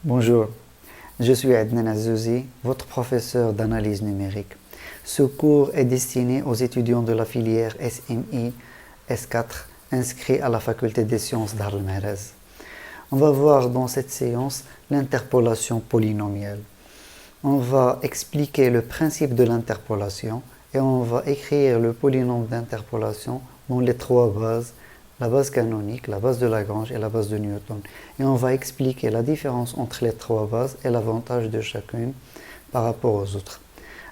Bonjour, je suis Adnan Azzouzi, votre professeur d'analyse numérique. Ce cours est destiné aux étudiants de la filière SMI S4 inscrits à la faculté des sciences d'Arles Merez. On va voir dans cette séance l'interpolation polynomiale. On va expliquer le principe de l'interpolation et on va écrire le polynôme d'interpolation dans les trois bases, la base canonique, la base de Lagrange et la base de Newton. Et on va expliquer la différence entre les trois bases et l'avantage de chacune par rapport aux autres.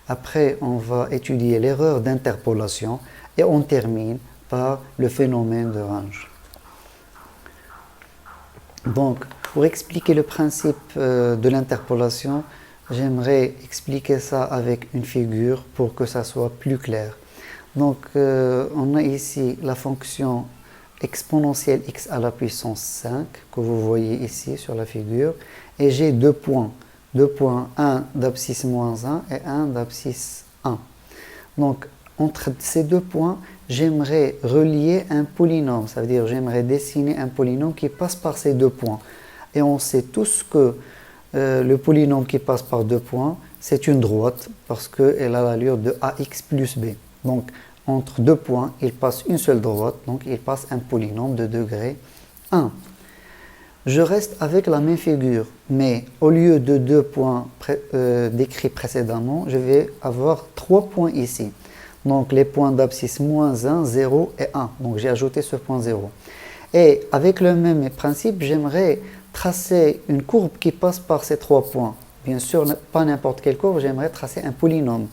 Après, on va étudier l'erreur d'interpolation et on termine par le phénomène de range. Donc, pour expliquer le principe de l'interpolation, j'aimerais expliquer ça avec une figure pour que ça soit plus clair. Donc, on a ici la fonction exponentielle x à la puissance 5 que vous voyez ici sur la figure, et j'ai deux points, un d'abscisse moins 1 et un d'abscisse 1. Donc, entre ces deux points, j'aimerais relier un polynôme, ça veut dire j'aimerais dessiner un polynôme qui passe par ces deux points. Et on sait tous que le polynôme qui passe par deux points, c'est une droite parce qu'elle a l'allure de ax plus b. Donc, entre deux points, il passe une seule droite, donc il passe un polynôme de degré 1. Je reste avec la même figure, mais au lieu de deux points décrits précédemment, je vais avoir trois points ici. Donc les points d'abscisse moins 1, 0 et 1. Donc j'ai ajouté ce point 0. Et avec le même principe, j'aimerais tracer une courbe qui passe par ces trois points. Bien sûr, pas n'importe quelle courbe, j'aimerais tracer un polynôme.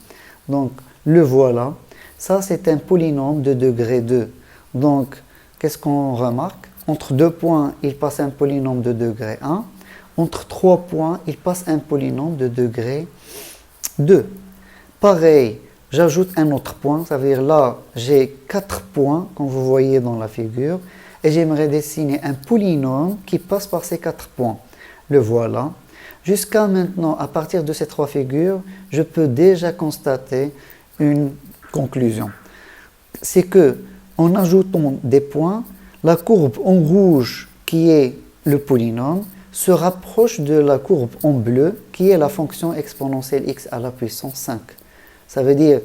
Donc le voilà. Ça, c'est un polynôme de degré 2. Donc, qu'est-ce qu'on remarque? Entre deux points, il passe un polynôme de degré 1. Entre trois points, il passe un polynôme de degré 2. Pareil, j'ajoute un autre point. Ça veut dire là, j'ai 4 points, comme vous voyez dans la figure. Et j'aimerais dessiner un polynôme qui passe par ces 4 points. Le voilà. Jusqu'à maintenant, à partir de ces trois figures, je peux déjà constater une conclusion. C'est que, en ajoutant des points, la courbe en rouge, qui est le polynôme, se rapproche de la courbe en bleu, qui est la fonction exponentielle x à la puissance 5. Ça veut dire,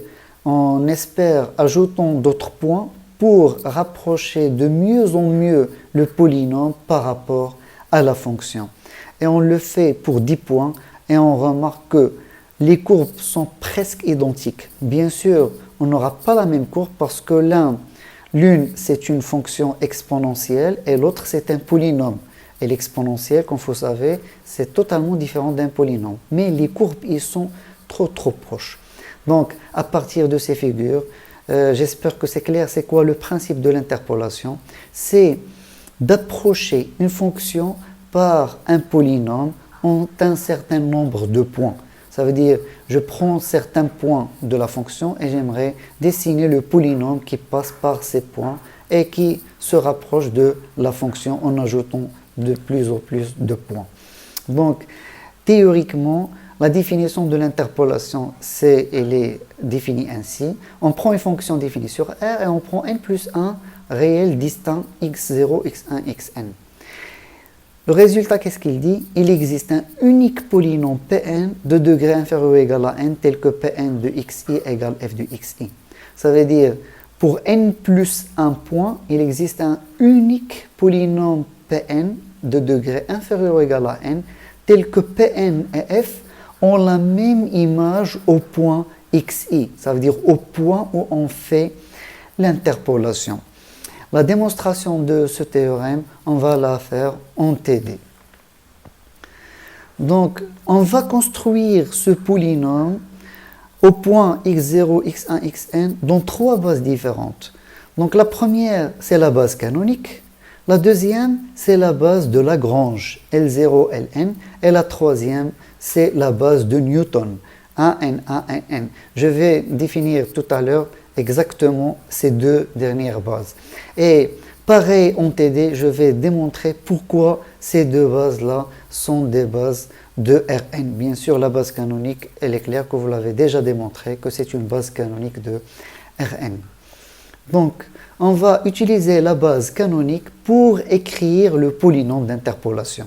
on espère, ajoutant d'autres points, pour rapprocher de mieux en mieux le polynôme par rapport à la fonction. Et on le fait pour 10 points, et on remarque que les courbes sont presque identiques. Bien sûr, on n'aura pas la même courbe parce que l'une c'est une fonction exponentielle et l'autre c'est un polynôme. Et l'exponentielle, comme vous savez, c'est totalement différent d'un polynôme. Mais les courbes, ils sont trop proches. Donc, à partir de ces figures, j'espère que c'est clair. C'est quoi le principe de l'interpolation? C'est d'approcher une fonction par un polynôme en un certain nombre de points. Ça veut dire, je prends certains points de la fonction et j'aimerais dessiner le polynôme qui passe par ces points et qui se rapproche de la fonction en ajoutant de plus en plus de points. Donc, théoriquement, la définition de l'interpolation, elle est définie ainsi. On prend une fonction définie sur R et on prend n plus 1 réel distinct x0, x1, xn. Le résultat, qu'est-ce qu'il dit? Il existe un unique polynôme Pn de degré inférieur ou égal à n tel que Pn de xi égale f de xi. Ça veut dire, pour n plus 1 point, il existe un unique polynôme Pn de degré inférieur ou égal à n tel que Pn et f ont la même image au point xi. Ça veut dire au point où on fait l'interpolation. La démonstration de ce théorème, on va la faire en TD. Donc, on va construire ce polynôme au point x0, x1, xn dans trois bases différentes. Donc, la première, c'est la base canonique. La deuxième, c'est la base de Lagrange, L0, Ln. Et la troisième, c'est la base de Newton, 1n, 1n. Je vais définir tout à l'heure exactement ces deux dernières bases. Et pareil en TD, je vais démontrer pourquoi ces deux bases-là sont des bases de Rn. Bien sûr, la base canonique, elle est claire que vous l'avez déjà démontré, que c'est une base canonique de Rn. Donc, on va utiliser la base canonique pour écrire le polynôme d'interpolation.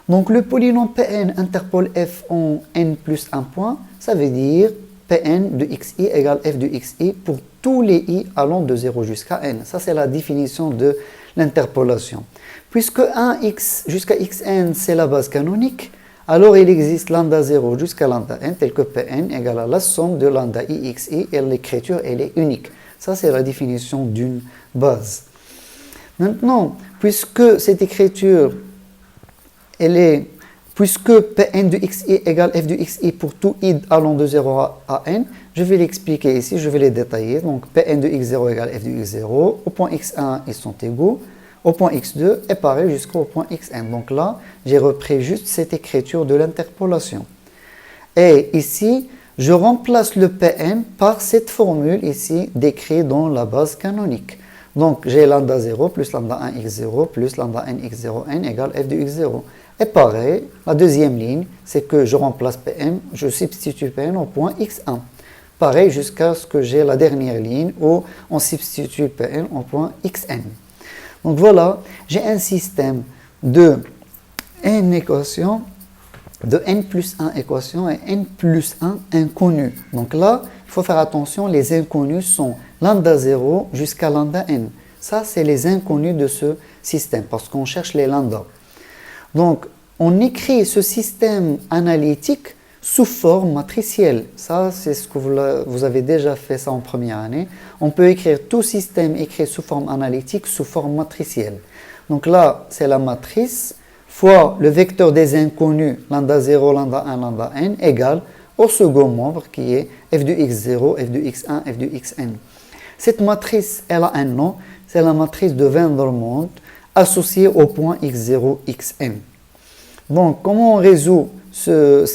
Donc le polynôme Pn interpole f en n plus 1 point, ça veut dire Pn de xi égale f de xi pour tous les i allant de 0 jusqu'à n. Ça, c'est la définition de l'interpolation. Puisque 1x jusqu'à xn, c'est la base canonique, alors il existe lambda 0 jusqu'à lambda n, tel que Pn égale à la somme de lambda i xi, et l'écriture, elle est unique. Ça, c'est la définition d'une base. Maintenant, puisque cette écriture, puisque Pn de xi égale f de xi pour tout i allant de 0 à n, je vais l'expliquer ici, je vais les détailler. Donc, Pn de x0 égale f de x0, au point x1, ils sont égaux, au point x2 est pareil jusqu'au point xn. Donc là, j'ai repris juste cette écriture de l'interpolation. Et ici, je remplace le Pn par cette formule ici décrite dans la base canonique. Donc, j'ai lambda 0 plus lambda 1 x0 plus lambda n x0n égale f de x0. Et pareil, la deuxième ligne, c'est que je remplace Pn, je substitue Pn au point x1. Pareil jusqu'à ce que j'ai la dernière ligne où on substitue Pn au point xn. Donc voilà, j'ai un système de n équations, de n plus 1 équations et n plus 1 inconnus. Donc là, il faut faire attention, les inconnus sont lambda 0 jusqu'à lambda n. Ça, c'est les inconnus de ce système parce qu'on cherche les lambda. Donc, on écrit ce système analytique sous forme matricielle. Ça, c'est ce que vous avez déjà fait ça en première année. On peut écrire tout système écrit sous forme analytique, sous forme matricielle. Donc là, c'est la matrice fois le vecteur des inconnus, lambda 0, lambda 1, lambda n, égale au second membre qui est f de x0, f de x1, f de xn. Cette matrice, elle a un nom, c'est la matrice de Vandermonde associée au point x0, xn. Donc, comment on résout ce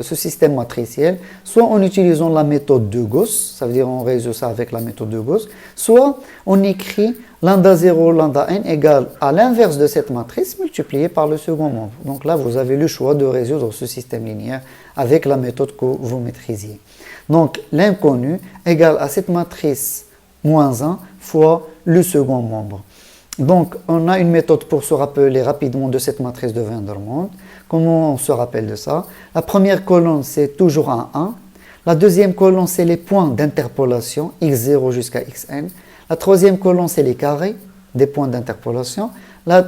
système matriciel? Soit en utilisant la méthode de Gauss, ça veut dire on résout ça avec la méthode de Gauss, soit on écrit lambda 0, lambda n égale à l'inverse de cette matrice multiplié par le second membre. Donc là, vous avez le choix de résoudre ce système linéaire avec la méthode que vous maîtrisiez. Donc, l'inconnu égale à cette matrice moins 1 fois le second membre. Donc, on a une méthode pour se rappeler rapidement de cette matrice de Vandermonde. Comment on se rappelle de ça? La première colonne, c'est toujours un 1. La deuxième colonne, c'est les points d'interpolation, x0 jusqu'à xn. La troisième colonne, c'est les carrés des points d'interpolation. La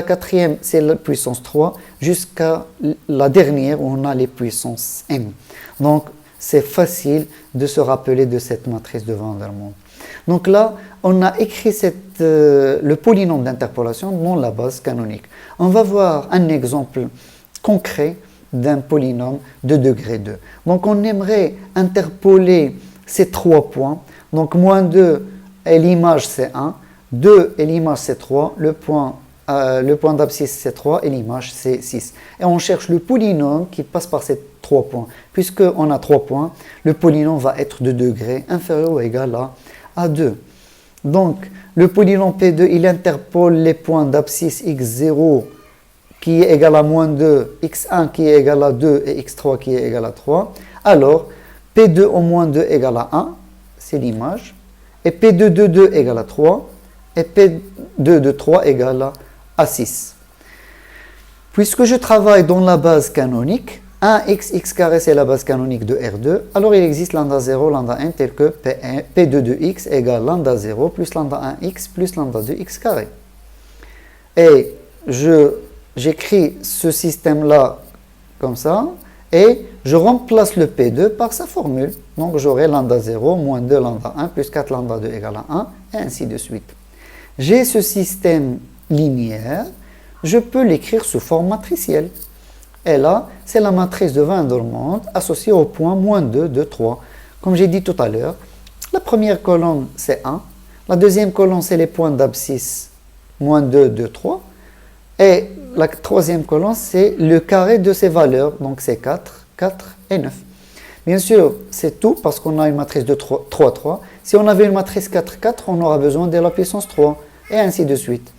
quatrième, c'est la puissance 3, jusqu'à la dernière où on a les puissances n. Donc, c'est facile de se rappeler de cette matrice de Vandermonde. Donc là, on a écrit le polynôme d'interpolation dans la base canonique. On va voir un exemple concret d'un polynôme de degré 2. Donc on aimerait interpoler ces trois points. Donc moins 2 et l'image c'est 1, 2 et l'image c'est 3, le point d'abscisse c'est 3 et l'image c'est 6. Et on cherche le polynôme qui passe par ces trois points. Puisqu'on a 3 points, le polynôme va être de degré inférieur ou égal à 2. Donc, le polynôme P2, il interpole les points d'abscisse x0 qui est égal à moins 2, x1 qui est égal à 2 et x3 qui est égal à 3. Alors, P2 au moins 2 égale à 1, c'est l'image, et P2 de 2 égale à 3, et P2 de 3 égale à 6. Puisque je travaille dans la base canonique, 1x carré c'est la base canonique de R2, alors il existe lambda 0, lambda n tel que P2 de x égale lambda 0 plus lambda 1x plus lambda 2x carré. Et j'écris ce système-là comme ça, et je remplace le P2 par sa formule. Donc j'aurai lambda 0 moins 2 lambda 1 plus 4 lambda 2 égale à 1, et ainsi de suite. J'ai ce système linéaire, je peux l'écrire sous forme matricielle. Et là, c'est la matrice de Vandermonde associée au point moins 2 de 3. Comme j'ai dit tout à l'heure, la première colonne, c'est 1. La deuxième colonne, c'est les points d'abscisse moins 2 de 3. Et la troisième colonne, c'est le carré de ces valeurs. Donc, c'est 4, 4 et 9. Bien sûr, c'est tout parce qu'on a une matrice de 3, 3. Si on avait une matrice 4, 4, on aura besoin de la puissance 3. Et ainsi de suite.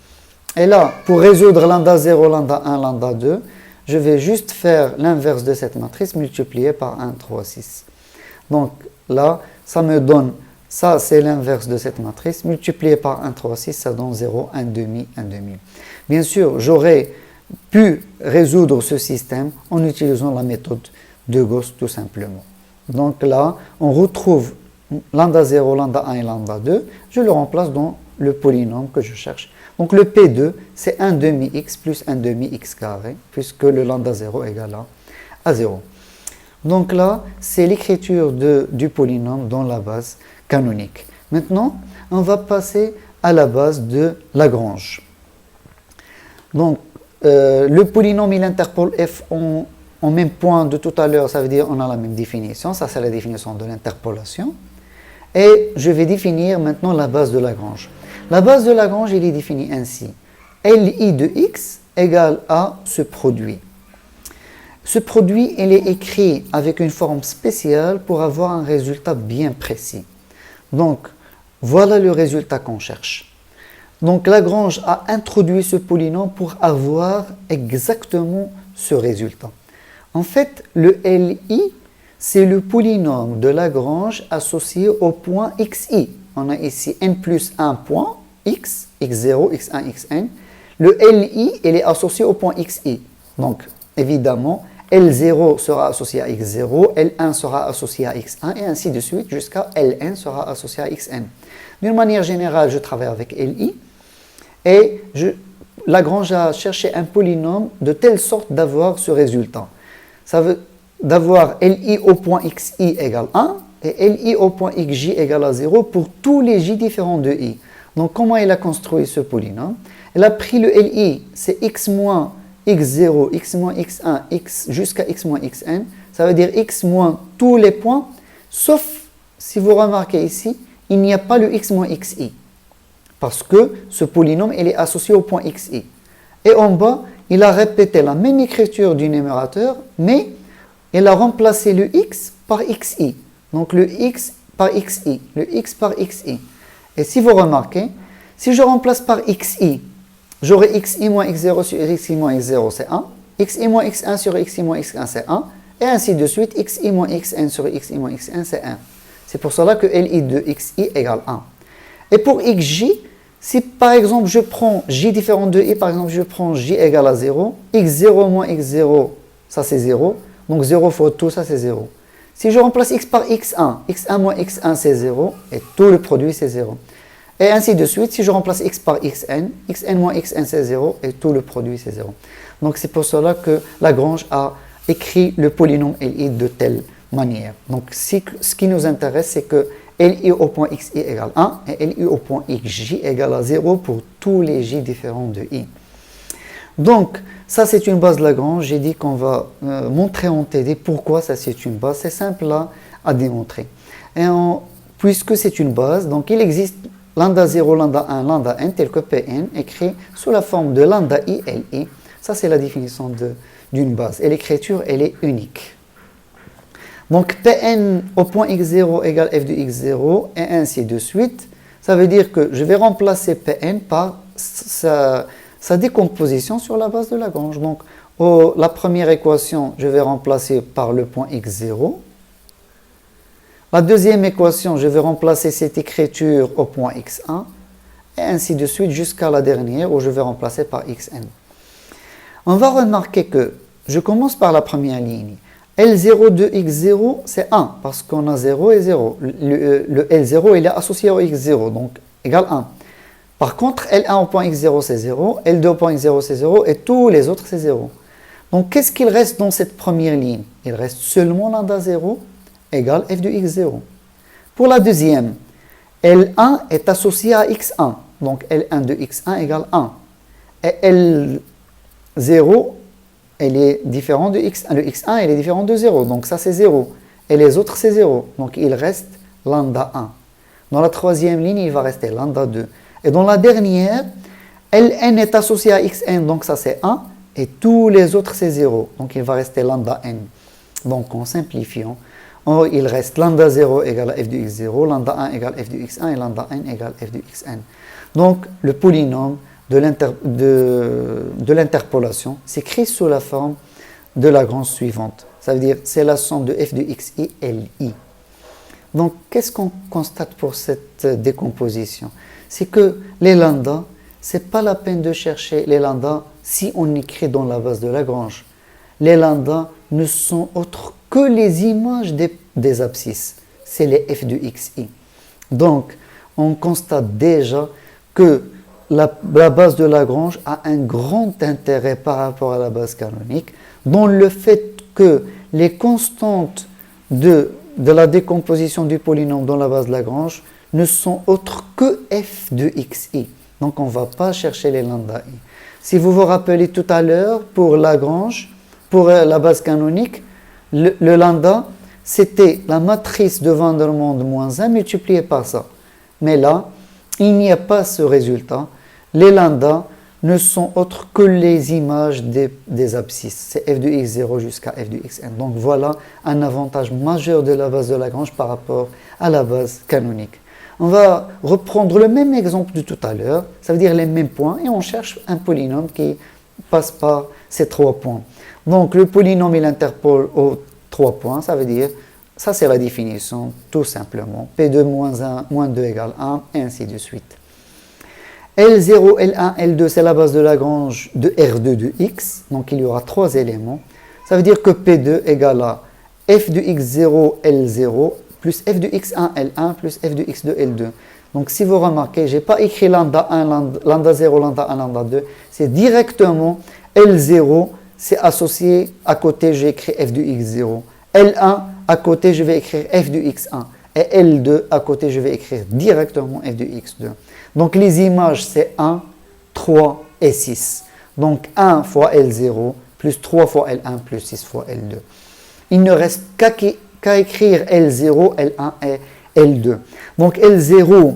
Et là, pour résoudre lambda 0, lambda 1, lambda 2, je vais juste faire l'inverse de cette matrice multipliée par 1, 3, 6. Donc là, ça me donne, ça c'est l'inverse de cette matrice, multiplié par 1, 3, 6, ça donne 0, 1 demi, 1 demi. Bien sûr, j'aurai pu résoudre ce système en utilisant la méthode de Gauss tout simplement. Donc là, on retrouve lambda 0, lambda 1 et lambda 2. Je le remplace dans le polynôme que je cherche. Donc le P2, c'est 1 demi x plus 1 demi x carré, puisque le lambda 0 égale à 0. Donc là, c'est l'écriture du polynôme dans la base canonique. Maintenant, on va passer à la base de Lagrange. Donc, le polynôme, il interpole f en même point de tout à l'heure, ça veut dire on a la même définition, ça c'est la définition de l'interpolation. Et je vais définir maintenant la base de Lagrange. La base de Lagrange, il est définie ainsi. Li de x égale à ce produit. Ce produit, il est écrit avec une forme spéciale pour avoir un résultat bien précis. Donc, voilà le résultat qu'on cherche. Donc, Lagrange a introduit ce polynôme pour avoir exactement ce résultat. En fait, le Li, c'est le polynôme de Lagrange associé au point xi. On a ici n plus 1 point, x, x0, x1, xn. Le Li, il est associé au point xi. Donc, évidemment, L0 sera associé à x0, L1 sera associé à x1, et ainsi de suite, jusqu'à Ln sera associé à xn. D'une manière générale, je travaille avec Li, et Lagrange a cherché un polynôme de telle sorte d'avoir ce résultat. Ça veut d'avoir Li au point xi égale 1, et Li au point xj égale à 0 pour tous les j différents de i. Donc, comment il a construit ce polynôme? Il a pris le Li, c'est x moins x0, x moins x1, x jusqu'à x moins xn. Ça veut dire x moins tous les points, sauf, si vous remarquez ici, il n'y a pas le x moins xi. Parce que ce polynôme, il est associé au point xi. Et en bas, il a répété la même écriture du numérateur, mais il a remplacé le x par xi. Donc le x par xi, le x par xi. Et si vous remarquez, si je remplace par xi, j'aurai xi moins x0 sur xi moins x0, c'est 1. Xi moins x1 sur xi moins x1, c'est 1. Et ainsi de suite, xi moins xn sur xi moins xn, c'est 1. C'est pour cela que Li de xi égale 1. Et pour xj, si par exemple je prends j différent de i, par exemple je prends j égale à 0, x0 moins x0, ça c'est 0. Donc 0 fois tout ça c'est 0. Si je remplace x par x1, x1 moins x1 c'est 0, et tout le produit c'est 0. Et ainsi de suite, si je remplace x par xn, xn moins xn c'est 0, et tout le produit c'est 0. Donc c'est pour cela que Lagrange a écrit le polynôme Li de telle manière. Donc ce qui nous intéresse, c'est que Li au point xi égale 1, et Li au point xj égale à 0 pour tous les j différents de i. Donc, ça c'est une base Lagrange. J'ai dit qu'on va montrer en TD pourquoi ça c'est une base. C'est simple à démontrer. Et puisque c'est une base, donc il existe lambda 0, lambda 1, lambda n, tel que Pn, écrit sous la forme de lambda i, Li. Ça c'est la définition d'une base. Et l'écriture, elle est unique. Donc Pn au point x0 égale f de x0, et ainsi de suite. Ça veut dire que je vais remplacer Pn par sa décomposition sur la base de Lagrange. Donc, la première équation, je vais remplacer par le point x0. La deuxième équation, je vais remplacer cette écriture au point x1. Et ainsi de suite jusqu'à la dernière où je vais remplacer par xn. On va remarquer que je commence par la première ligne. L0 de x0, c'est 1 parce qu'on a 0 et 0. Le L0, il est associé au x0, donc égal 1. Par contre, L1 au point x0 c'est 0, L2 au point x0 c'est 0 et tous les autres c'est 0. Donc qu'est-ce qu'il reste dans cette première ligne? Il reste seulement lambda 0 égale f de x0. Pour la deuxième, L1 est associé à x1, donc L1 de x1 égale 1. Et L0, elle est différent de x1. Le x1 elle est différent de 0, donc ça c'est 0. Et les autres c'est 0, donc il reste lambda 1. Dans la troisième ligne, il va rester lambda 2. Et dans la dernière, Ln est associé à xn, donc ça c'est 1, et tous les autres c'est 0, donc il va rester lambda n. Donc en simplifiant, il reste lambda 0 égale à f de x0, lambda 1 égale f de x1, et lambda n égale f de xn. Donc le polynôme de l'interpolation s'écrit sous la forme de Lagrange suivante. Ça veut dire c'est la somme de f de xi et Li. Donc qu'est-ce qu'on constate pour cette décomposition? C'est que les lambda, c'est pas la peine de chercher les lambdas si on écrit dans la base de Lagrange. Les lambdas ne sont autres que les images des abscisses. C'est les f de xi. Donc, on constate déjà que la base de Lagrange a un grand intérêt par rapport à la base canonique, dans le fait que les constantes de la décomposition du polynôme dans la base de Lagrange ne sont autres que f de xi. Donc, on ne va pas chercher les lambda i. Si vous vous rappelez tout à l'heure, pour Lagrange, pour la base canonique, le lambda, c'était la matrice de Vandermonde moins 1 multipliée par ça. Mais là, il n'y a pas ce résultat. Les lambdas ne sont autres que les images des abscisses. C'est f de x0 jusqu'à f de xn. Donc voilà un avantage majeur de la base de Lagrange par rapport à la base canonique. On va reprendre le même exemple de tout à l'heure, ça veut dire les mêmes points, et on cherche un polynôme qui passe par ces 3 points. Donc le polynôme, il interpole aux 3 points, ça veut dire, ça c'est la définition, tout simplement. P2 moins 1, moins 2 égale 1, et ainsi de suite. L0, L1, L2, c'est la base de Lagrange de R2 de x, donc il y aura 3 éléments. Ça veut dire que P2 égale à f de x0, L0, plus f de x1, L1, plus f de x2, L2. Donc si vous remarquez, je n'ai pas écrit lambda 1, lambda 0, lambda 1, lambda 2, c'est directement L0, c'est associé, à côté j'ai écrit f de x0. L1, à côté je vais écrire f de x1. Et L2, à côté je vais écrire directement f de x2. Donc les images c'est 1, 3 et 6. Donc 1 fois L0, plus 3 fois L1, plus 6 fois L2. Il ne reste qu'à écrire L0, L1 et L2. Donc L0,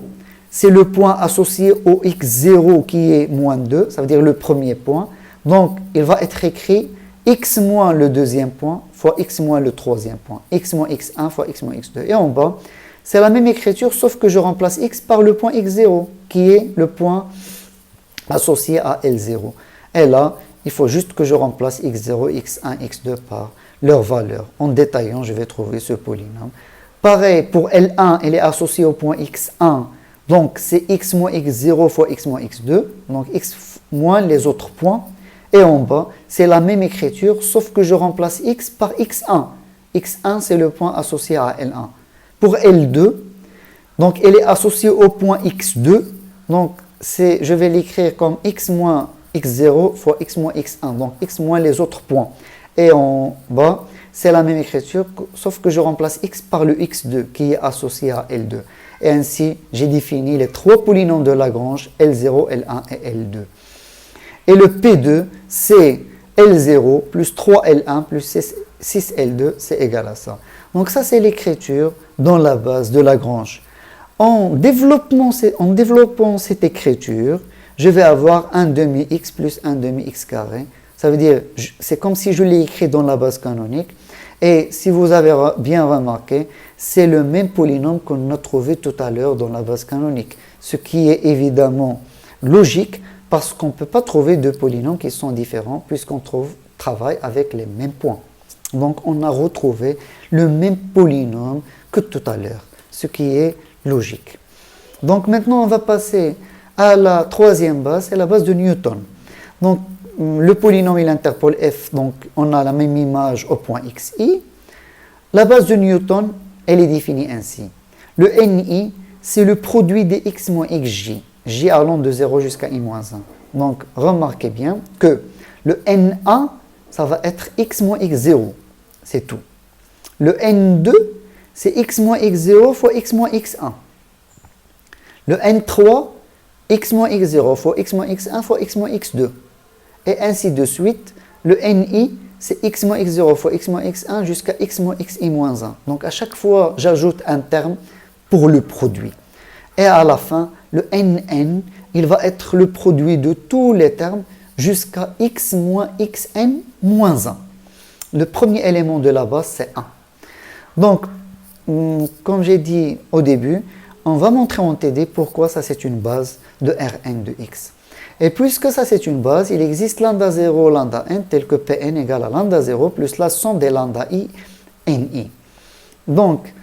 c'est le point associé au x0 qui est moins 2, ça veut dire le premier point. Donc il va être écrit x moins le deuxième point fois x moins le troisième point. X moins x1 fois x moins x2. Et en bas, c'est la même écriture, sauf que je remplace x par le point x0, qui est le point associé à L0. Et là, il faut juste que je remplace x0, x1, x2 par leur valeur. En détaillant, je vais trouver ce polynôme. Pareil, pour L1, elle est associée au point x1. Donc, c'est x moins x0 fois x moins x2. Donc, x moins les autres points. Et en bas, c'est la même écriture, sauf que je remplace x par x1. x1, c'est le point associé à L1. Pour L2, donc elle est associée au point x2. Donc, je vais l'écrire comme x moins x0 fois x moins x1. Donc, x moins les autres points. Et en bas, c'est la même écriture, sauf que je remplace x par le x2 qui est associé à L2. Et ainsi, j'ai défini les 3 polynômes de Lagrange, L0, L1 et L2. Et le P2, c'est L0 plus 3L1 plus 6L2, c'est égal à ça. Donc ça, c'est l'écriture dans la base de Lagrange. En développant cette écriture, je vais avoir 1 demi x plus 1 demi x carré. Ça veut dire, c'est comme si je l'ai écrit dans la base canonique. Et si vous avez bien remarqué, c'est le même polynôme qu'on a trouvé tout à l'heure dans la base canonique. Ce qui est évidemment logique, parce qu'on ne peut pas trouver deux polynômes qui sont différents, puisqu'on travaille avec les mêmes points. Donc on a retrouvé le même polynôme que tout à l'heure, ce qui est logique. Donc maintenant on va passer à la troisième base, c'est la base de Newton. Donc le polynôme il interpole f, donc on a la même image au point xi. La base de Newton, elle est définie ainsi. Le ni, c'est le produit des x moins xj, j allant de 0 jusqu'à i moins 1. Donc remarquez bien que le na, ça va être x moins x0, c'est tout. Le n2, c'est x moins x0 fois x moins x1. Le n3, x moins x0 fois x moins x1 fois x moins x2. Et ainsi de suite. Le ni, c'est x moins x0 fois x moins x1 jusqu'à x moins xi moins 1. Donc à chaque fois, j'ajoute un terme pour le produit. Et à la fin, le nn, il va être le produit de tous les termes jusqu'à x moins xn moins 1. Le premier élément de la base, c'est 1. Donc, comme j'ai dit au début, on va montrer en TD pourquoi ça c'est une base de Rn de x. Et puisque ça c'est une base, il existe lambda 0, lambda n, tel que Pn égale à lambda 0 plus la somme des lambda i, ni. Donc,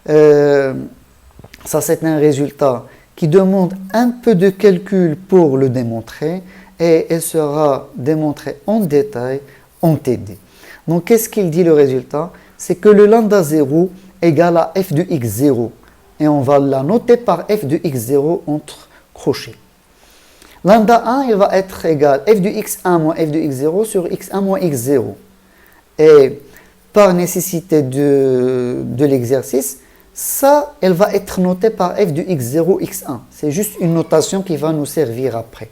ça c'est un résultat qui demande un peu de calcul pour le démontrer et elle sera démontrée en détail en TD. Donc, qu'est-ce qu'il dit le résultat? C'est que le lambda 0 égale à f de x0 et on va la noter par f de x0 entre crochets. Lambda 1, il va être égal à f de x1 moins f de x0 sur x1 moins x0. Et par nécessité de l'exercice, ça, elle va être notée par f de x0, x1. C'est juste une notation qui va nous servir après.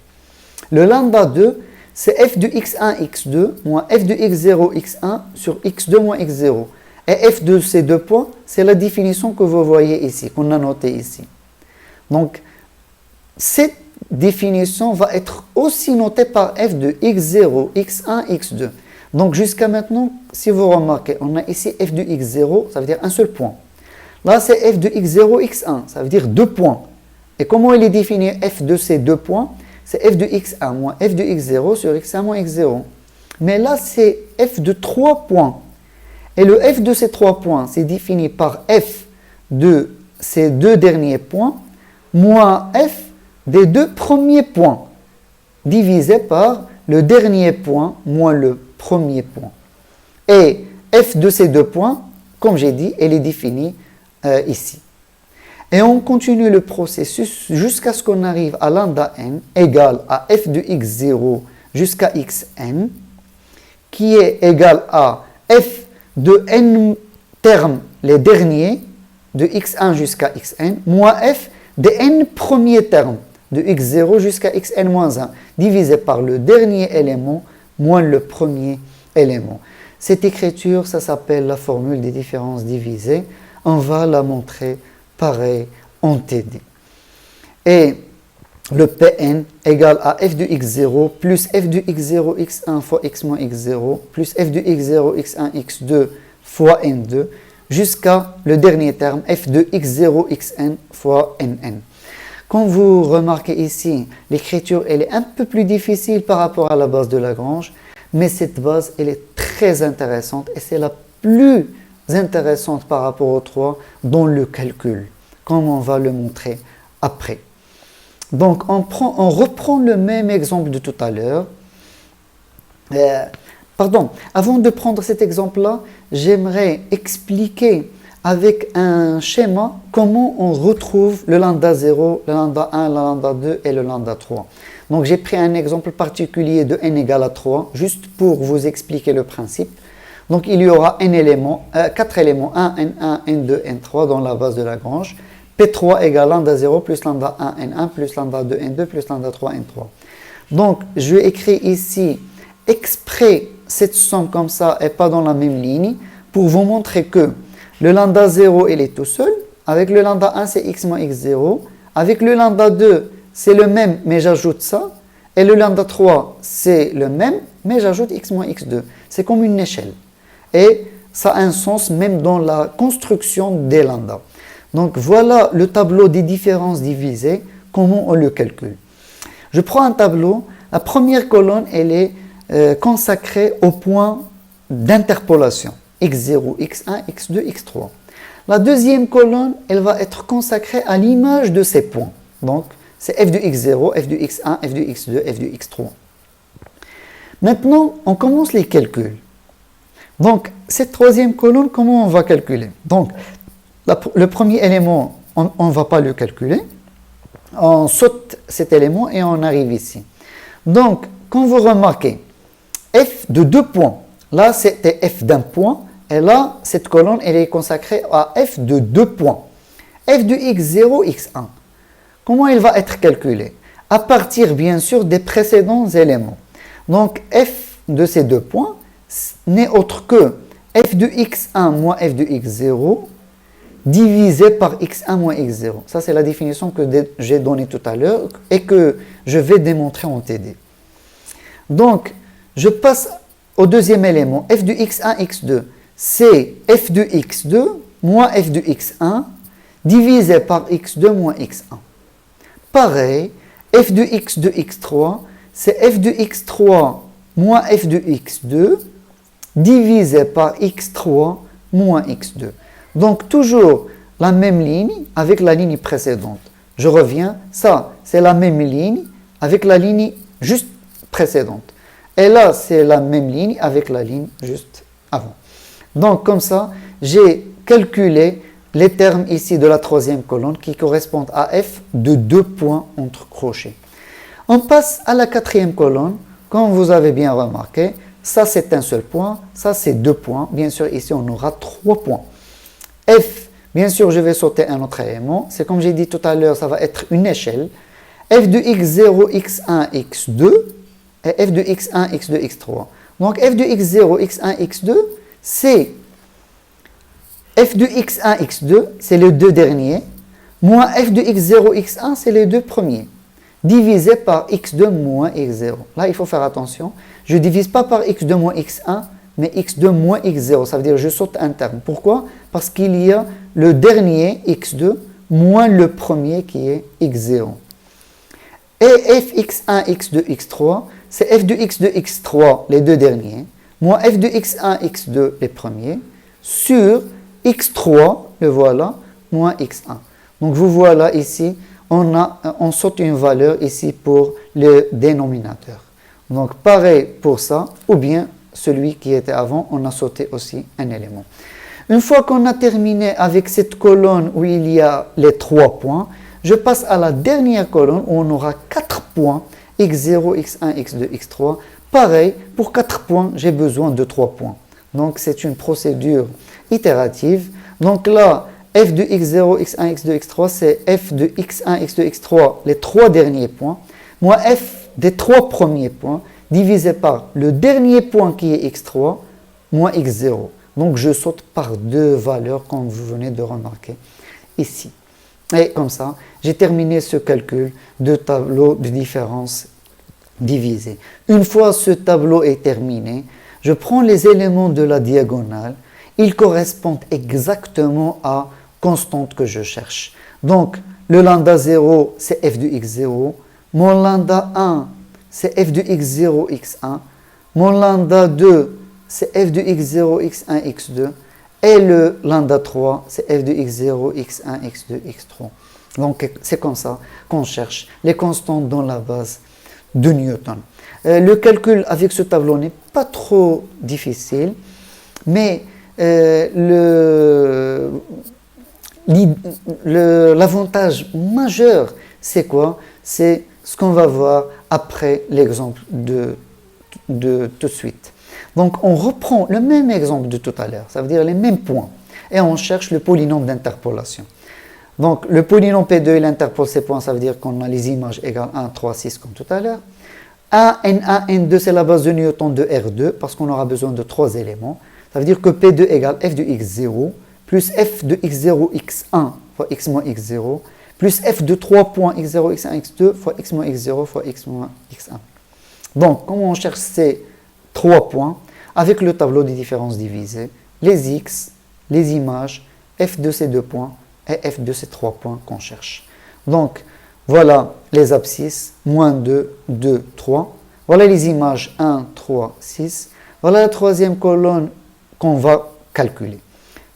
Le lambda 2, c'est f de x1, x2 moins f de x0, x1 sur x2 moins x0. Et f de ces deux points, c'est la définition que vous voyez ici, qu'on a notée ici. Donc, cette définition va être aussi notée par f de x0, x1, x2. Donc, jusqu'à maintenant, si vous remarquez, on a ici f de x0, ça veut dire un seul point. Là, c'est f de x0, x1, ça veut dire deux points. Et comment il est défini f de ces deux points? C'est f de x1 moins f de x0 sur x1 moins x0. Mais là, c'est f de 3 points. Et le f de ces 3 points, c'est défini par f de ces deux derniers points moins f des deux premiers points, divisé par le dernier point moins le premier point. Et f de ces deux points, comme j'ai dit, elle est définie ici. Et on continue le processus jusqu'à ce qu'on arrive à lambda n égale à f de x0 jusqu'à xn, qui est égal à f de n termes, les derniers, de x1 jusqu'à xn, moins f des n premiers termes, de x0 jusqu'à xn-1, divisé par le dernier élément moins le premier élément. Cette écriture, ça s'appelle la formule des différences divisées. On va la montrer pareil en TD. Et le Pn égale à f de x0 plus f de x0, x1 fois x moins x0 plus f de x0, x1, x2 fois n2 jusqu'à le dernier terme f de x0, xn fois nn. Comme vous remarquez ici, l'écriture elle est un peu plus difficile par rapport à la base de Lagrange, mais cette base elle est très intéressante et c'est la plus intéressante par rapport aux trois dans le calcul, comme on va le montrer après. Donc on reprend le même exemple de tout à l'heure. Avant de prendre cet exemple-là, j'aimerais expliquer avec un schéma comment on retrouve le lambda 0, le lambda 1, le lambda 2 et le lambda 3. Donc j'ai pris un exemple particulier de n égale à 3, juste pour vous expliquer le principe. Donc il y aura 4 éléments, 1, n1, n2, n3 dans la base de Lagrange. P3 égale lambda 0 plus lambda 1, n1 plus lambda 2, n2 plus lambda 3, n3. Donc je vais écrire ici exprès cette somme comme ça et pas dans la même ligne pour vous montrer que le lambda 0 il est tout seul. Avec le lambda 1 c'est x moins x0. Avec le lambda 2 c'est le même mais j'ajoute ça. Et le lambda 3 c'est le même mais j'ajoute x moins x2. C'est comme une échelle. Et ça a un sens même dans la construction des lambdas. Donc voilà le tableau des différences divisées, comment on le calcule. Je prends un tableau, la première colonne elle est consacrée au point d'interpolation, x0, x1, x2, x3. La deuxième colonne, elle va être consacrée à l'image de ces points. Donc c'est f de x0, f de x1, f de x2, f de x3. Maintenant, on commence les calculs. Donc, cette troisième colonne, comment on va calculer? Donc, le premier élément, on ne va pas le calculer. On saute cet élément et on arrive ici. Donc, quand vous remarquez, f de 2 points, là c'était f d'un point, et là, cette colonne, elle est consacrée à f de 2 points. f de x0, x1. Comment il va être calculé? À partir, bien sûr, des précédents éléments. Donc, f de ces 2 points n'est autre que f de x1 moins f de x0 divisé par x1 moins x0. Ça, c'est la définition que j'ai donnée tout à l'heure et que je vais démontrer en TD. Donc, je passe au deuxième élément, f de x1, x2. C'est f de x2 moins f de x1 divisé par x2 moins x1. Pareil, f de x2, x3, c'est f de x3 moins f de x2 divisé par x3 moins x2. Donc toujours la même ligne avec la ligne précédente. Je reviens, ça, c'est la même ligne avec la ligne juste précédente. Et là, c'est la même ligne avec la ligne juste avant. Donc, comme ça, j'ai calculé les termes ici de la troisième colonne qui correspondent à f de 2 points entre crochets. On passe à la quatrième colonne. Comme vous avez bien remarqué, ça c'est un seul point, ça c'est 2 points. Bien sûr, ici on aura 3 points. F, bien sûr, je vais sauter un autre élément. C'est comme j'ai dit tout à l'heure, ça va être une échelle. F de x0, x1, x2 et f de x1, x2, x3. Donc f de x0, x1, x2, c'est f de x1, x2, c'est les deux derniers, moins f de x0, x1, c'est les deux premiers, divisé par x2 moins x0. Là, il faut faire attention. Je ne divise pas par x2 moins x1, mais x2 moins x0. Ça veut dire que je saute un terme. Pourquoi? Parce qu'il y a le dernier x2 moins le premier qui est x0. Et fx1, x2, x3, c'est f de x2, x3, les deux derniers, moins f de x1, x2, les premiers, sur x3, le voilà, moins x1. Donc vous voilà ici, on saute une valeur ici pour le dénominateur. Donc pareil pour ça, ou bien celui qui était avant, on a sauté aussi un élément. Une fois qu'on a terminé avec cette colonne où il y a les 3 points, je passe à la dernière colonne où on aura 4 points, x0, x1, x2, x3. Pareil, pour 4 points, j'ai besoin de 3 points. Donc c'est une procédure itérative. Donc là, f de x0, x1, x2, x3, c'est f de x1, x2, x3, les 3 derniers points, moins f des 3 premiers points, divisé par le dernier point qui est x3, moins x0. Donc je saute par 2 valeurs, comme vous venez de remarquer ici. Et comme ça, j'ai terminé ce calcul de tableau de différence divisé. Une fois ce tableau est terminé, je prends les éléments de la diagonale. Ils correspondent exactement à constante que je cherche. Donc, le lambda 0, c'est f de x0. Mon lambda 1, c'est f de x0, x1. Mon lambda 2, c'est f de x0, x1, x2. Et le lambda 3, c'est f de x0, x1, x2, x3. Donc, c'est comme ça qu'on cherche les constantes dans la base de Newton. Le calcul avec ce tableau n'est pas trop difficile, mais l'avantage majeur, c'est quoi? C'est ce qu'on va voir après l'exemple de tout de suite. Donc, on reprend le même exemple de tout à l'heure, ça veut dire les mêmes points, et on cherche le polynôme d'interpolation. Donc, le polynôme P2, il interpole ces points, ça veut dire qu'on a les images égales 1, 3, 6 comme tout à l'heure. A, N1, N2, c'est la base de Newton de R2, parce qu'on aura besoin de 3 éléments. Ça veut dire que P2 égale f de x0, plus f de x0, x1, fois x moins x0, plus f de 3 points x0, x1, x2, fois x moins x0, fois x moins x1. Donc, comment on cherche ces 3 points? Avec le tableau des différences divisées, les x, les images, f de ces 2 points et f de ces 3 points qu'on cherche. Donc, voilà les abscisses, moins 2, 2, 3. Voilà les images 1, 3, 6. Voilà la troisième colonne qu'on va calculer.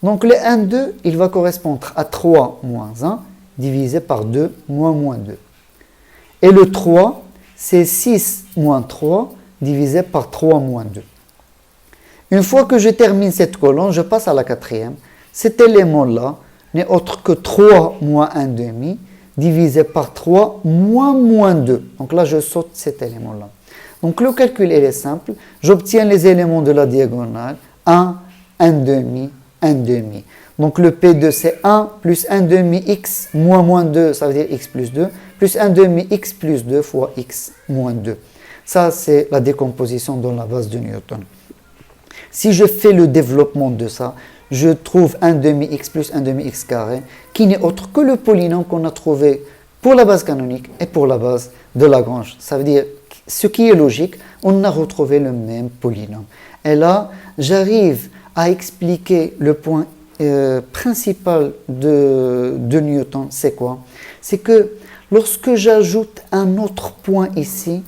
Donc, le 1, 2, il va correspondre à 3 moins 1, divisé par 2 moins 2. Et le 3, c'est 6 moins 3, divisé par 3 moins 2. Une fois que je termine cette colonne, je passe à la quatrième. Cet élément-là n'est autre que 3 moins 1 demi, divisé par 3 moins 2. Donc là, je saute cet élément-là. Donc le calcul est simple. J'obtiens les éléments de la diagonale. 1, 1 demi, 1 demi. Donc le P2, c'est 1 plus 1 demi x moins 2, ça veut dire x plus 2, plus 1 demi x plus 2 fois x moins 2. Ça, c'est la décomposition dans la base de Newton. Si je fais le développement de ça, je trouve 1 demi x plus 1 demi x carré, qui n'est autre que le polynôme qu'on a trouvé pour la base canonique et pour la base de Lagrange. Ça veut dire, ce qui est logique, on a retrouvé le même polynôme. Et là, j'arrive à expliquer le point principal de Newton. C'est quoi? C'est que lorsque j'ajoute un autre point ici,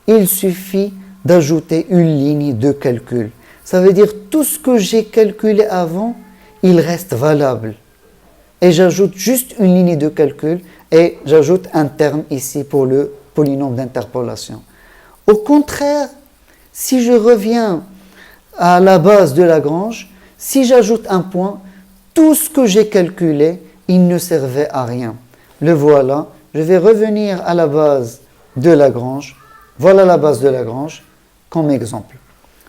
il suffit d'ajouter une ligne de calcul. Ça veut dire tout ce que j'ai calculé avant, il reste valable. Et j'ajoute juste une ligne de calcul et j'ajoute un terme ici pour le polynôme d'interpolation. Au contraire, si je reviens à la base de Lagrange, si j'ajoute un point, tout ce que j'ai calculé, il ne servait à rien. Le voilà, je vais revenir à la base de Lagrange. Voilà la base de Lagrange comme exemple.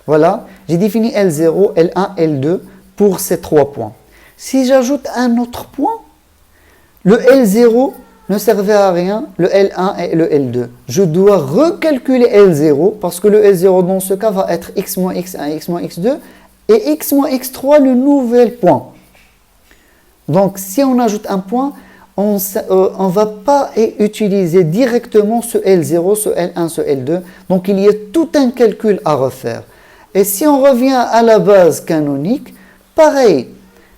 Voilà, j'ai défini L0, L1, L2 pour ces 3 points. Si j'ajoute un autre point, le L0 ne servait à rien, le L1 et le L2. Je dois recalculer L0 parce que le L0 dans ce cas va être x moins x1, x moins x2 et x moins x3 le nouvel point. Donc si on ajoute un point, on ne va pas utiliser directement ce L0, ce L1, ce L2. Donc il y a tout un calcul à refaire. Et si on revient à la base canonique, pareil.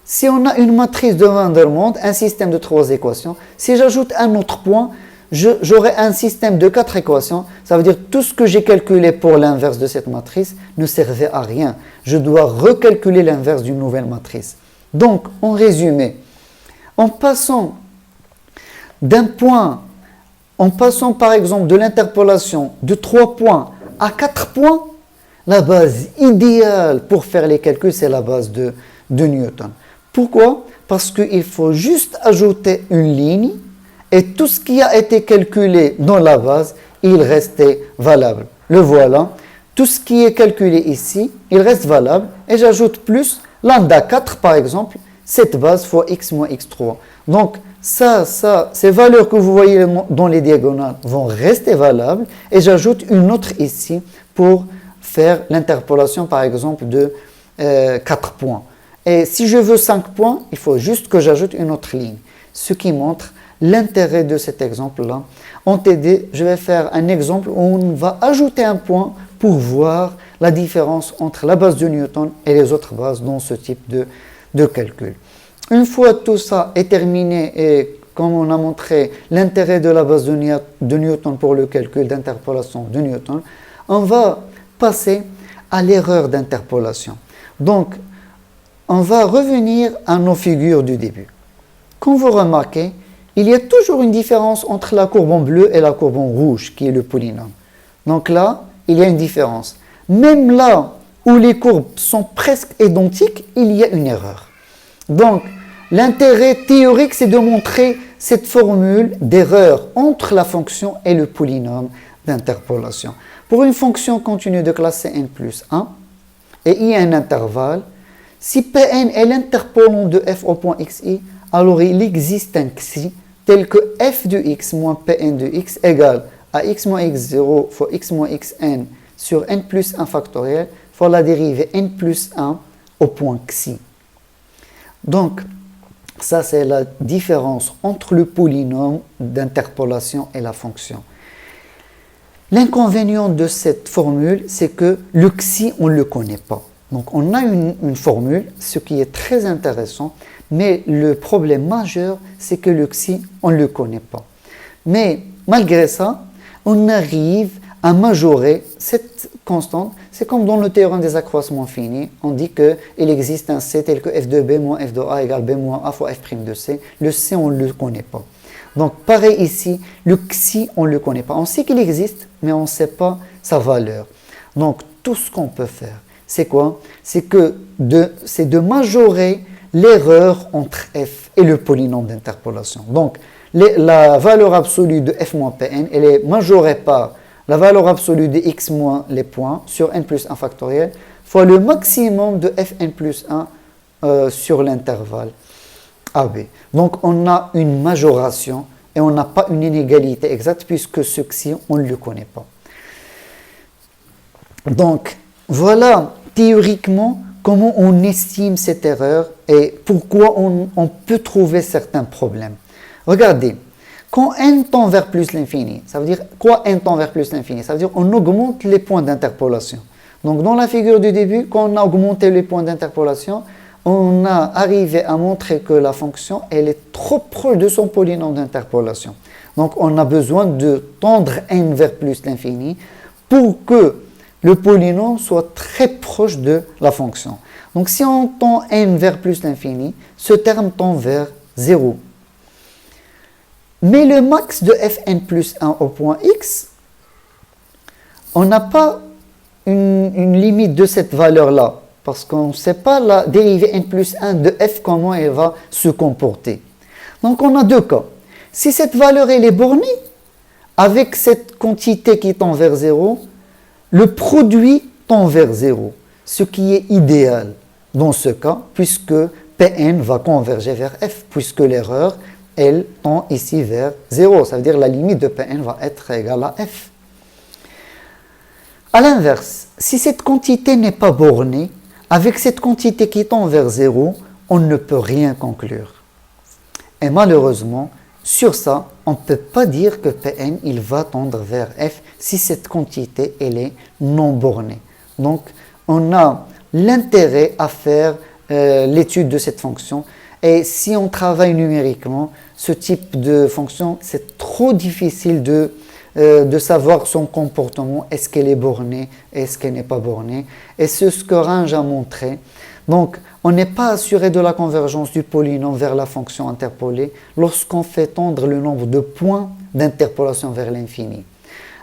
Si on a une matrice de Vandermonde, un système de 3 équations, si j'ajoute un autre point, j'aurai un système de 4 équations. Ça veut dire que tout ce que j'ai calculé pour l'inverse de cette matrice ne servait à rien. Je dois recalculer l'inverse d'une nouvelle matrice. Donc, en résumé, en passant par exemple de l'interpolation de 3 points à 4 points, la base idéale pour faire les calculs, c'est la base de Newton. Pourquoi? Parce qu'il faut juste ajouter une ligne et tout ce qui a été calculé dans la base, il restait valable. Le voilà. Tout ce qui est calculé ici, il reste valable et j'ajoute plus lambda 4 par exemple, cette base fois x moins x3. Donc ces valeurs que vous voyez dans les diagonales vont rester valables et j'ajoute une autre ici pour faire l'interpolation par exemple de 4 points. Et si je veux 5 points, il faut juste que j'ajoute une autre ligne. Ce qui montre l'intérêt de cet exemple-là. En TD, je vais faire un exemple où on va ajouter un point pour voir la différence entre la base de Newton et les autres bases dans ce type de calcul. Une fois tout ça est terminé et comme on a montré l'intérêt de la base de Newton pour le calcul d'interpolation de Newton, on va passer à l'erreur d'interpolation. Donc, on va revenir à nos figures du début. Comme vous remarquez, il y a toujours une différence entre la courbe en bleu et la courbe en rouge, qui est le polynôme. Donc là, il y a une différence. Même là où les courbes sont presque identiques, il y a une erreur. Donc, l'intérêt théorique, c'est de montrer cette formule d'erreur entre la fonction et le polynôme d'interpolation. Pour une fonction continue de classe Cn plus 1, et il y a un intervalle, si Pn est l'interpolant de f au point xi, alors il existe un xi tel que f de x moins Pn de x égale à x moins x0 fois x moins xn sur n plus 1 factoriel fois la dérivée n plus 1 au point xi. Donc, ça c'est la différence entre le polynôme d'interpolation et la fonction. L'inconvénient de cette formule, c'est que le xi, on ne le connaît pas. Donc, on a une formule, ce qui est très intéressant, mais le problème majeur, c'est que le xi, on ne le connaît pas. Mais malgré ça, on arrive à majorer cette constante. C'est comme dans le théorème des accroissements finis, on dit qu'il existe un c tel que f de b moins f de a égale b moins a fois f' de c. Le c, on ne le connaît pas. Donc, pareil ici, le xi, on ne le connaît pas. On sait qu'il existe, mais on ne sait pas sa valeur. Donc, tout ce qu'on peut faire, c'est quoi? C'est de majorer l'erreur entre f et le polynôme d'interpolation. Donc, la valeur absolue de f moins Pn, elle est majorée par la valeur absolue de x moins les points sur n plus 1 factoriel fois le maximum de fn plus 1 sur l'intervalle AB. Donc, on a une majoration et on n'a pas une inégalité exacte puisque ce xi, on ne le connaît pas. Donc, voilà théoriquement comment on estime cette erreur et pourquoi on peut trouver certains problèmes. Regardez, quand n tend vers plus l'infini, ça veut dire quoi n tend vers plus l'infini? Ça veut dire qu'on augmente les points d'interpolation. Donc, dans la figure du début, quand on a augmenté les points d'interpolation, on a arrivé à montrer que la fonction, elle est trop proche de son polynôme d'interpolation. Donc, on a besoin de tendre n vers plus l'infini pour que le polynôme soit très proche de la fonction. Donc, si on tend n vers plus l'infini, ce terme tend vers 0. Mais le max de fn plus 1 au point x, on n'a pas une limite de cette valeur-là, parce qu'on ne sait pas la dérivée n plus 1 de f, comment elle va se comporter. Donc on a deux cas. Si cette valeur elle est bornée, avec cette quantité qui tend vers 0, le produit tend vers 0, ce qui est idéal dans ce cas, puisque Pn va converger vers f, puisque l'erreur, elle tend ici vers 0. Ça veut dire que la limite de Pn va être égale à f. A l'inverse, si cette quantité n'est pas bornée, avec cette quantité qui tend vers 0, on ne peut rien conclure. Et malheureusement, sur ça, on ne peut pas dire que Pn il va tendre vers f si cette quantité elle est non bornée. Donc, on a l'intérêt à faire l'étude de cette fonction. Et si on travaille numériquement, ce type de fonction, c'est trop difficile de savoir son comportement. Est-ce qu'elle est bornée? Est-ce qu'elle n'est pas bornée? Et c'est ce que Range a montré. Donc, on n'est pas assuré de la convergence du polynôme vers la fonction interpolée lorsqu'on fait tendre le nombre de points d'interpolation vers l'infini.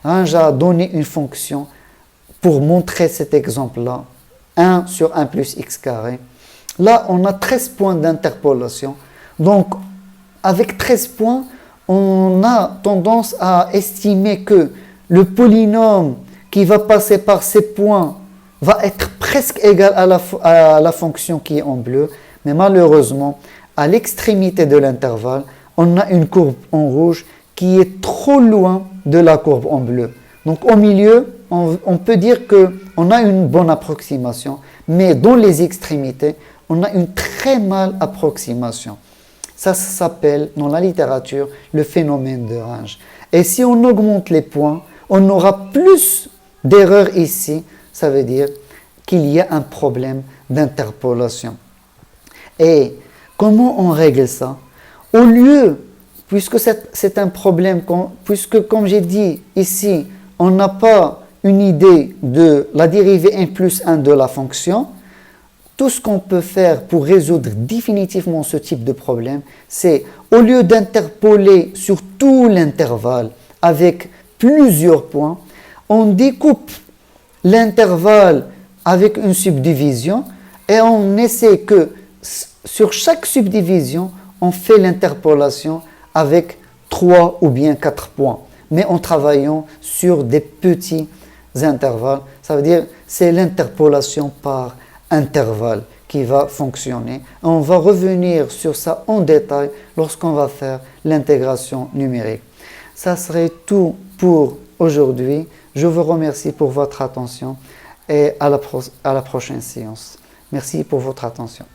Range a donné une fonction pour montrer cet exemple-là, 1 sur 1 plus x carré. Là, on a 13 points d'interpolation. Donc, avec 13 points, on a tendance à estimer que le polynôme qui va passer par ces points va être presque égal à la fonction qui est en bleu. Mais malheureusement, à l'extrémité de l'intervalle, on a une courbe en rouge qui est trop loin de la courbe en bleu. Donc, au milieu, on peut dire qu'on a une bonne approximation, mais dans les extrémités, on a une très mâle approximation. Ça s'appelle, dans la littérature, le phénomène de Range. Et si on augmente les points, on aura plus d'erreurs ici. Ça veut dire qu'il y a un problème d'interpolation. Et comment on règle ça? Au lieu, puisque c'est un problème, puisque comme j'ai dit ici, on n'a pas une idée de la dérivée n plus 1 de la fonction, tout ce qu'on peut faire pour résoudre définitivement ce type de problème, c'est au lieu d'interpoler sur tout l'intervalle avec plusieurs points, on découpe l'intervalle avec une subdivision et on essaie que sur chaque subdivision, on fait l'interpolation avec 3 ou bien 4 points, mais en travaillant sur des petits intervalles. Ça veut dire c'est l'interpolation par intervalle qui va fonctionner. On va revenir sur ça en détail lorsqu'on va faire l'intégration numérique. Ça serait tout pour aujourd'hui. Je vous remercie pour votre attention et à la prochaine séance. Merci pour votre attention.